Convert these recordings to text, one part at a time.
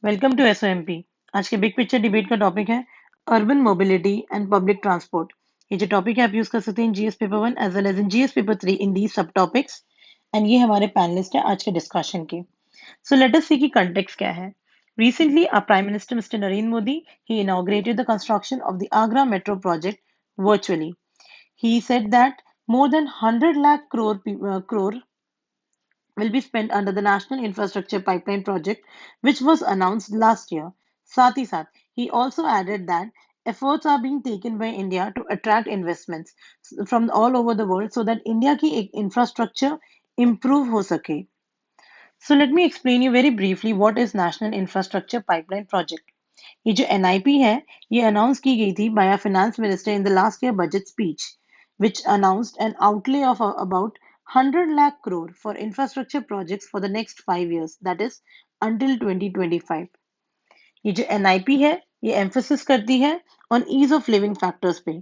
Welcome to SOMP. आज के big picture debate का टॉपिक है urban mobility and public transport. ये जो टॉपिक है आप यूज कर सकते हैं in GS paper 1 as well as in GS paper 3 in the sub topics. And ये हमारे पैनलिस्ट है आज के डिस्कशन के। सो लेट अस सी की कंटेक्स्ट क्या है। Recently, our Prime Minister Mr. Narendra Modi, he inaugurated the construction of the Agra Metro project virtually. He said that more than 100 lakh crore will be spent under the National Infrastructure Pipeline project, which was announced last year. साथ ही साथ, he also added that efforts are being taken by India to attract investments from all over the world so that India की एक infrastructure improve हो सके. So let me explain you very briefly what is National Infrastructure Pipeline Project. ये जो NIP है, ये announce की गई थी by our finance minister in the last year budget speech, which announced an outlay of about 100 lakh crore for infrastructure projects for the next 5 years, that is until 2025. ये जो NIP है, ये emphasis करती है on ease of living factors पे,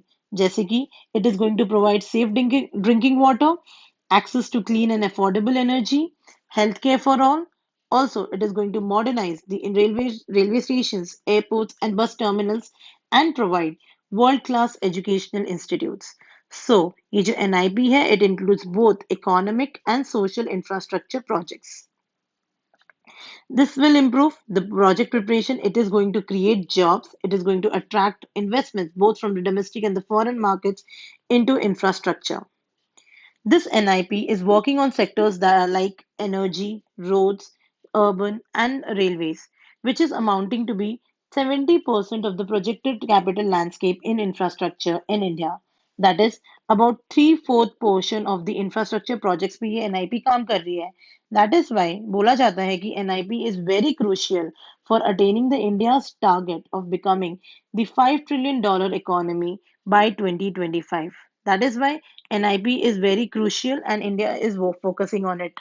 जैसे कि it is going to provide safe drinking water, access to clean and affordable energy, healthcare for all. Also, it is going to modernize the railway stations, airports, and bus terminals, and provide world-class educational institutes. So, ये जो NIP है, it includes both economic and social infrastructure projects. This will improve the project preparation. It is going to create jobs. It is going to attract investments both from the domestic and the foreign markets into infrastructure. This NIP is working on sectors that are like energy, roads, urban, and railways, which is amounting to be 70% of the projected capital landscape in infrastructure in India. That is about three-fourth portion of the infrastructure projects पे ये NIP काम कर रही है. That is why बोला जाता है कि NIP is very crucial for attaining the India's target of becoming the $5 trillion economy by 2025. That is why NIP is very crucial and India is focusing on it.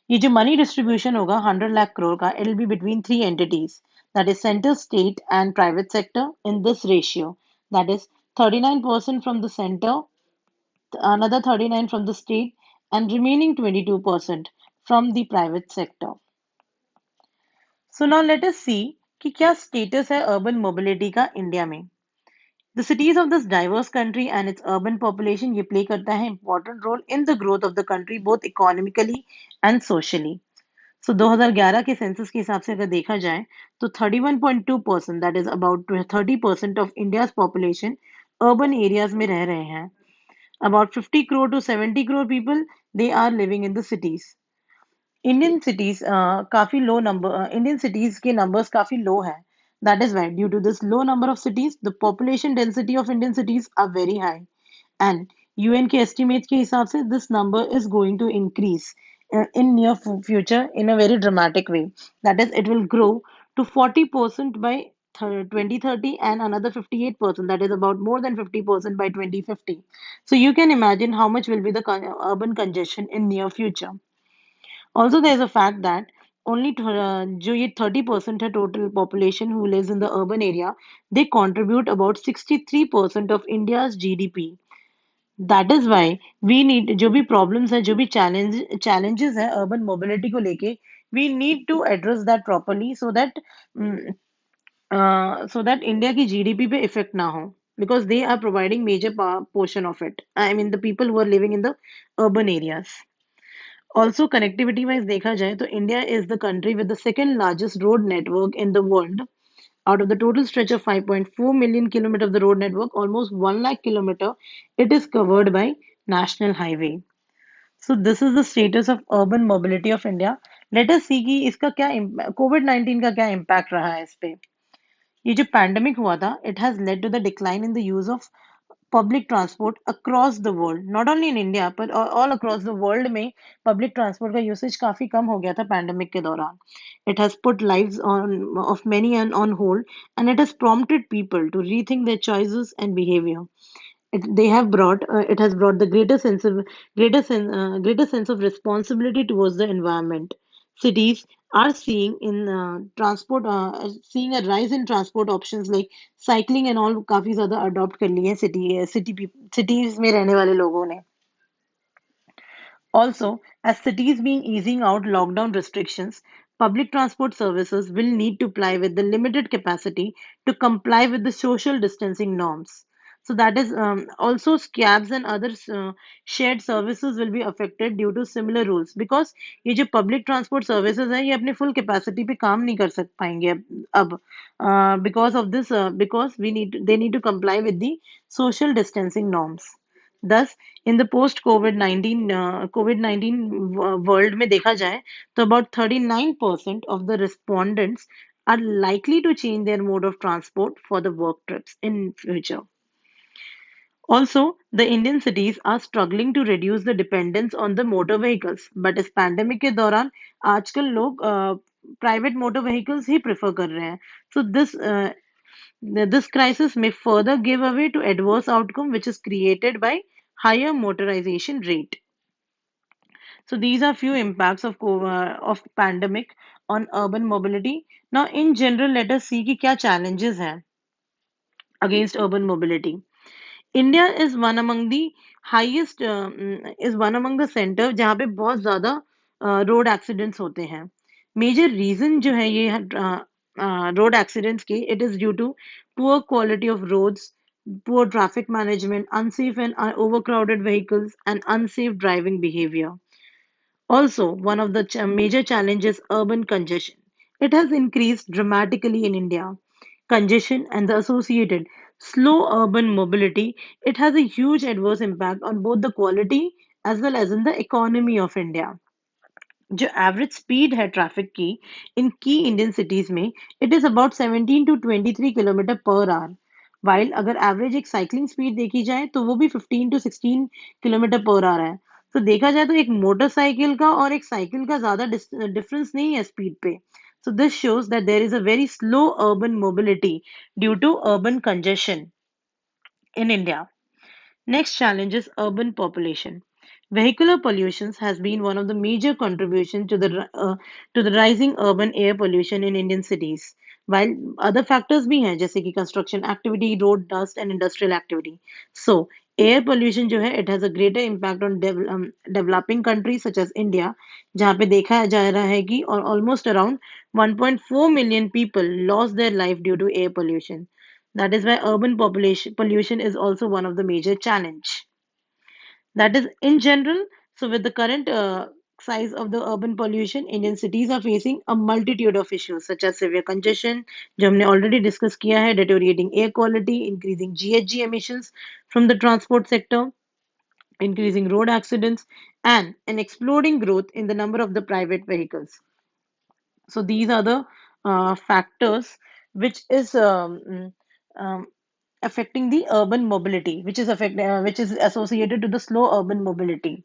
ये जो money distribution होगा 100 लाख करोड़ का, it will be between three entities, that is center, state and private sector in this ratio. That is 39% from the center, another 39 from the state, and remaining 22% from the private sector. So now let us see कि क्या status है urban mobility का India में. The cities of this diverse country and its urban population ये play करता है important role in the growth of the country both economically and socially. So 2011 के census के हिसाब से अगर देखा जाए तो 31.2% that is about 30% of India's population urban areas में रह रहे हैं. About 50 crore to 70 crore people they are living in the cities. Indian cities काफी लो नंबर इंडियन सिटीज के नंबर्स काफी लो है. That is why due to this low number of cities the population density of Indian cities are very high and UN के estimates के हिसाब से this number is going to increase in near future in a very dramatic way. That is, it will grow to 40% by 2030 and another 58%, that is about more than 50% by 2050. So you can imagine how much will be the urban congestion in near future. Also, there is a fact that only जो ये 30% है total population who lives in the urban area, they contribute about 63% of India's GDP. That is why we need जो भी problems है, जो भी challenges है urban mobility को लेके, we need to address that properly mm, so that India की GDP पे effect ना हो, because they are providing major portion of it. I mean the people who are living in the urban areas. Also, connectivity wise देखा जाए तो India is the country with the second largest road network in the world. Out of the total stretch of 5.4 million kilometer of the road network, almost 1 lakh kilometer, it is covered by national highway. So this is the status of urban mobility of India. Let us see कि इसका क्या COVID-19 का क्या impact रहा है इस पे. ये जो pandemic हुआ था, it has led to the decline in the use of public transport across the world, not only in India but all across the world में public transport का usage काफी कम हो गया था pandemic के दौरान. It has put lives of many on hold, and it has prompted people to rethink their choices and behavior. It has brought the greater sense of responsibility towards the environment. Cities are seeing a rise in transport options like cycling and all काफी ज्यादा adopt कर ली है cities में रहने वाले लोगों ने. Also, as cities being easing out lockdown restrictions, Public transport services will need to apply with the limited capacity to comply with the social distancing norms. So that is also cabs and other shared services will be affected due to similar rules because ये जो public transport services है ये अपने full capacity पे काम नहीं कर सक पाएंगे अब because of this because we need they need to comply with the social distancing norms. Thus, in the post COVID-19 world में देखा जाए तो about 39% of the respondents are likely to change their mode of transport for the work trips in future. Also, the Indian cities are struggling to reduce the dependence on the motor vehicles. But इस pandemic के दौरान आजकल लोग private motor vehicles ही prefer कर रहे हैं. So this crisis may further give away to adverse outcome which is created by higher motorization rate. So these are few impacts of pandemic on urban mobility. Now, in general, let us see कि क्या challenges हैं against urban mobility. India is one among the highest is one among the center जहाँ पे बहुत ज़्यादा road accidents होते हैं. Major reason जो है ये रोड एक्सीडेंट्स के it is due to poor quality of roads, poor traffic management, unsafe and overcrowded vehicles, and unsafe driving behavior. Also, one of the major challenges urban congestion. It has increased dramatically in India. Congestion and the associated slow urban mobility, it has a huge adverse impact on both the quality as well as in the economy of India. जो average speed है traffic की इन की Indian cities में it is about 17 to 23 kilometre per hour while अगर average एक cycling speed देखी जाए तो वो भी 15 to 16 किलोमीटर पर आवर है. तो देखा जाए तो एक मोटरसाइकिल का और एक साइकिल का ज्यादा डिफरेंस नहीं है स्पीड पे. So this shows that there is a very slow urban mobility due to urban congestion in India. Next challenge is urban population. Vehicular pollution has been one of the major contributions to the rising urban air pollution in Indian cities. While other factors भी हैं जैसे कि construction activity, road dust and industrial activity. So air pollution जो है it has a greater impact on developing countries such as India जहाँ पे देखा जा रहा है कि almost around 1.4 million people lost their life due to air pollution. That is why urban population pollution is also one of the major challenge. That is in general. So with the current size of the urban pollution, Indian cities are facing a multitude of issues such as severe congestion, जो हमने already discuss किया है, deteriorating air quality, increasing GHG emissions from the transport sector, increasing road accidents, and an exploding growth in the number of the private vehicles. So these are the factors which is um, affecting the urban mobility, which is associated to the slow urban mobility.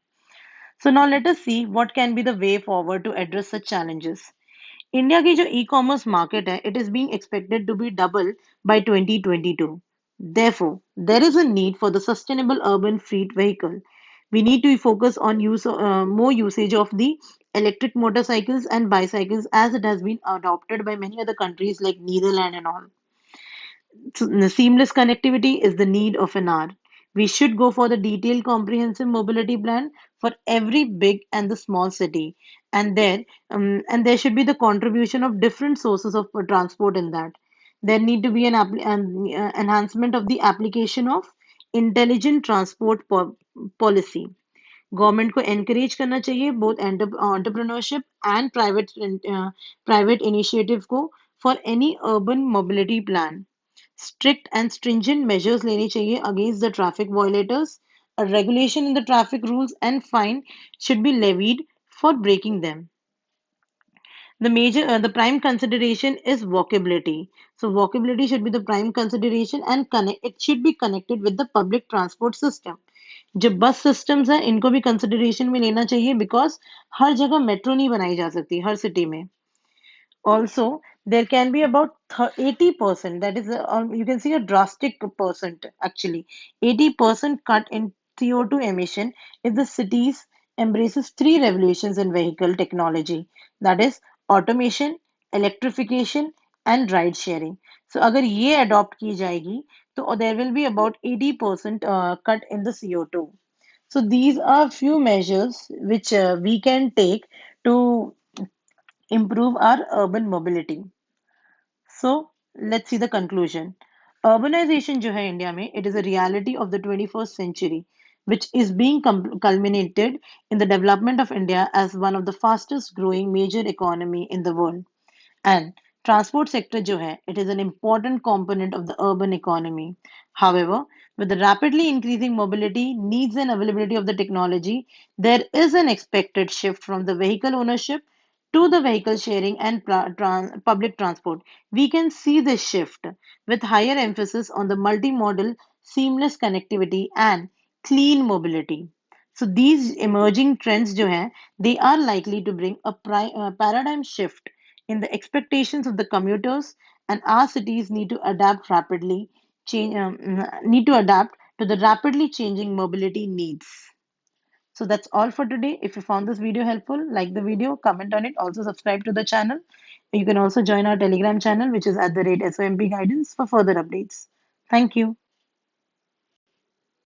So now let us see what can be the way forward to address such challenges. India की जो e commerce market है it is being expected to be double by 2022. Therefore, there is a need for the sustainable urban fleet vehicle. We need to focus on more usage of the electric motorcycles and bicycles as it has been adopted by many other countries like Netherlands and all. So, the seamless connectivity is the need of an hour. We should go for the detailed comprehensive mobility plan for every big and the small city. And there should be the contribution of different sources of transport in that. There need to be an enhancement of the application of intelligent transport policy. Government को encourage करना चाहिए both entrepreneurship and private initiative को for any urban mobility plan. Strict and stringent measures लेनी चाहिए against the traffic violators. A regulation in the traffic rules and fine should be levied for breaking them. The prime consideration is walkability. So walkability should be the prime consideration and it should be connected with the public transport system. जो बस systems हैं इनको भी consideration में लेना चाहिए because हर जगह metro नहीं बनाई जा सकती हर सिटी में. Also, there can be about 80%, that is, you can see a drastic percent actually, 80% cut in CO2 emission if the cities embraces three revolutions in vehicle technology, that is, automation, electrification, and ride sharing. So, अगर ये adopt की जाएगी, तो there will be about 80% cut in the CO2. So, these are few measures which we can take to improve our urban mobility. So let's see the conclusion. Urbanization जो है India में, it is a reality of the 21st century, which is being culminated in the development of India as one of the fastest growing major economy in the world. And transport sector जो है, it is an important component of the urban economy. However, with the rapidly increasing mobility, needs and availability of the technology, there is an expected shift from the vehicle ownership to the vehicle sharing and public transport. We can see this shift with higher emphasis on the multimodal, seamless connectivity and clean mobility. So these emerging trends जो हैं, they are likely to bring a paradigm shift in the expectations of the commuters, and our cities need to adapt rapidly change need to adapt to the rapidly changing mobility needs. So that's all for today. If you found this video helpful, like the video, comment on it, also subscribe to the channel. You can also join our Telegram channel, which is at the rate SOMP Guidance, for further updates. Thank you.